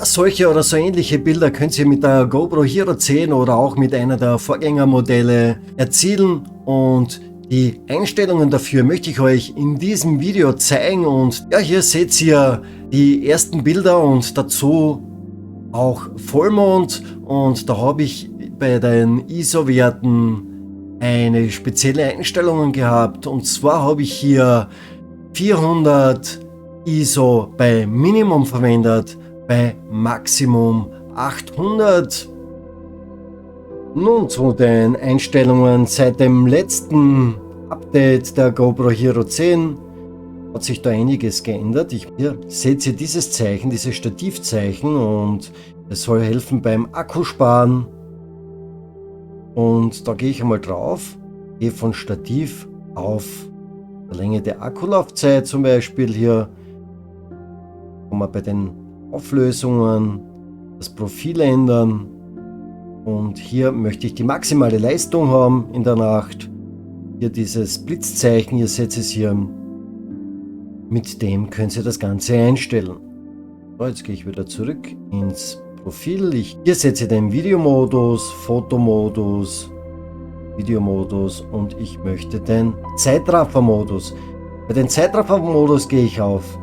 Ja, solche oder so ähnliche Bilder könnt ihr mit der GoPro Hero 10 oder auch mit einer der Vorgängermodelle erzielen, und die Einstellungen dafür möchte ich euch in diesem Video zeigen. Und ja, hier seht ihr die ersten Bilder und dazu auch Vollmond, und da habe ich bei den ISO-Werten eine spezielle Einstellung gehabt, und zwar habe ich hier 400 ISO bei Minimum verwendet, bei Maximum 800. Nun zu den Einstellungen. Seit dem letzten Update der GoPro Hero 10 hat sich da einiges geändert. Hier seht ihr dieses Zeichen, dieses Stativzeichen, und es soll helfen beim Akkusparen. Und da gehe ich einmal drauf, gehe von Stativ auf der Länge der Akkulaufzeit zum Beispiel. Hier kann man bei den Auflösungen das Profil ändern, und hier möchte ich die maximale Leistung haben in der Nacht. Hier dieses Blitzzeichen, ihr seht es hier, mit dem könnt ihr das Ganze einstellen. So, jetzt gehe ich wieder zurück ins Profil. Hier seht ihr den Videomodus, Fotomodus, Videomodus, und ich möchte den Zeitraffermodus. Bei den Zeitraffermodus gehe ich auf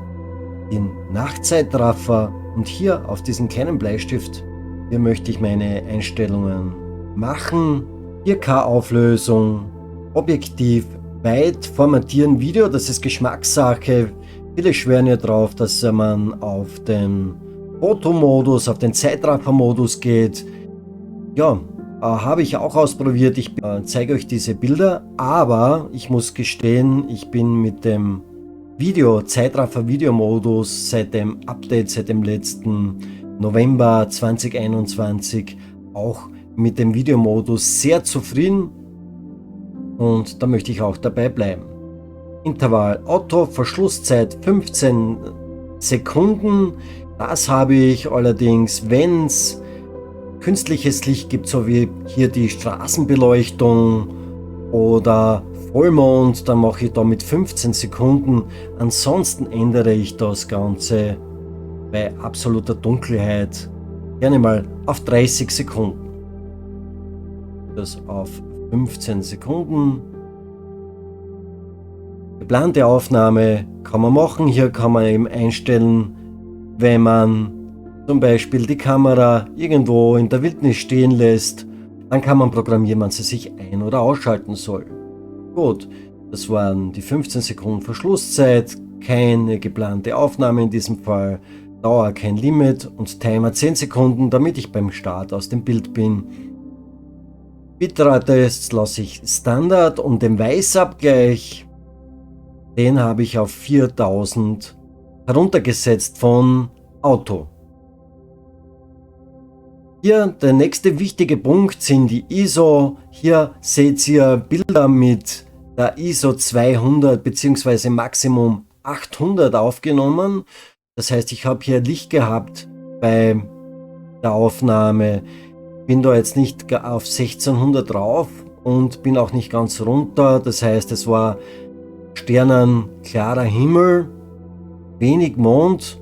den Nachtzeitraffer, und hier auf diesen kleinen Bleistift, hier möchte ich meine Einstellungen machen. 4K Auflösung, Objektiv, weit formatieren Video, das ist Geschmackssache. Viele schwören ja drauf, dass man auf den Fotomodus, auf den Zeitraffermodus geht. Ja, habe ich auch ausprobiert. Ich zeige euch diese Bilder, aber ich muss gestehen, ich bin mit dem Zeitraffer-Videomodus seit dem Update, seit dem letzten November 2021 auch mit dem Videomodus sehr zufrieden, und da möchte ich auch dabei bleiben. Intervall Auto, Verschlusszeit 15 Sekunden. Das habe ich allerdings, wenn es künstliches Licht gibt, so wie hier die Straßenbeleuchtung oder Vollmond, dann mache ich da mit 15 Sekunden. Ansonsten ändere ich das Ganze bei absoluter Dunkelheit gerne mal auf 30 Sekunden. Das auf 15 Sekunden. Geplante Aufnahme kann man machen. Hier kann man eben einstellen, wenn man zum Beispiel die Kamera irgendwo in der Wildnis stehen lässt, dann kann man programmieren, wann sie sich ein- oder ausschalten soll. Gut, das waren die 15 Sekunden Verschlusszeit, keine geplante Aufnahme in diesem Fall, Dauer kein Limit und Timer 10 Sekunden, damit ich beim Start aus dem Bild bin. Bitrate lasse ich Standard, und den Weißabgleich, den habe ich auf 4000 heruntergesetzt von Auto. Hier der nächste wichtige Punkt sind die ISO. Hier seht ihr Bilder mit der ISO 200 bzw. Maximum 800 aufgenommen. Das heißt, ich habe hier Licht gehabt bei der Aufnahme. Bin da jetzt nicht auf 1600 drauf und bin auch nicht ganz runter. Das heißt, es war sternenklarer Himmel, wenig Mond,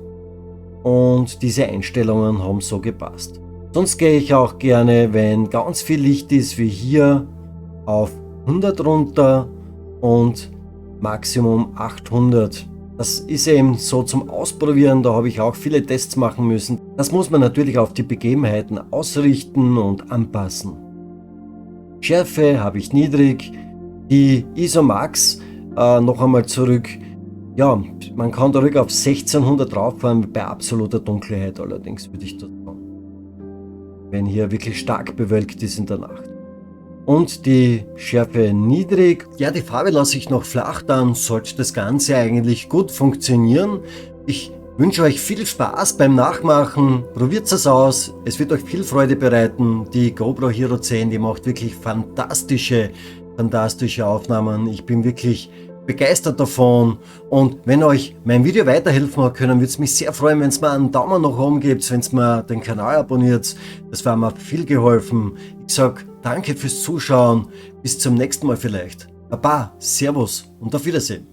und diese Einstellungen haben so gepasst. Sonst gehe ich auch gerne, wenn ganz viel Licht ist, wie hier, auf 100 runter und Maximum 800. Das ist eben so zum Ausprobieren, da habe ich auch viele Tests machen müssen. Das muss man natürlich auf die Begebenheiten ausrichten und anpassen. Schärfe habe ich niedrig, die ISO Max, noch einmal zurück. Ja, man kann da ruhig auf 1600 rauffahren, bei absoluter Dunkelheit allerdings, würde ich das sagen. Wenn hier wirklich stark bewölkt ist in der Nacht. Und die Schärfe niedrig. Ja, die Farbe lasse ich noch flach, dann sollte das Ganze eigentlich gut funktionieren. Ich wünsche euch viel Spaß beim Nachmachen. Probiert es aus, es wird euch viel Freude bereiten. Die GoPro Hero 10, die macht wirklich fantastische Aufnahmen. Ich bin wirklich begeistert davon, und wenn euch mein Video weiterhelfen hat können, würde es mich sehr freuen, wenn es mir einen Daumen nach oben gebt, wenn es mir den Kanal abonniert. Das wäre mir viel geholfen. Ich sage danke fürs Zuschauen, bis zum nächsten Mal vielleicht. Baba, Servus und auf Wiedersehen.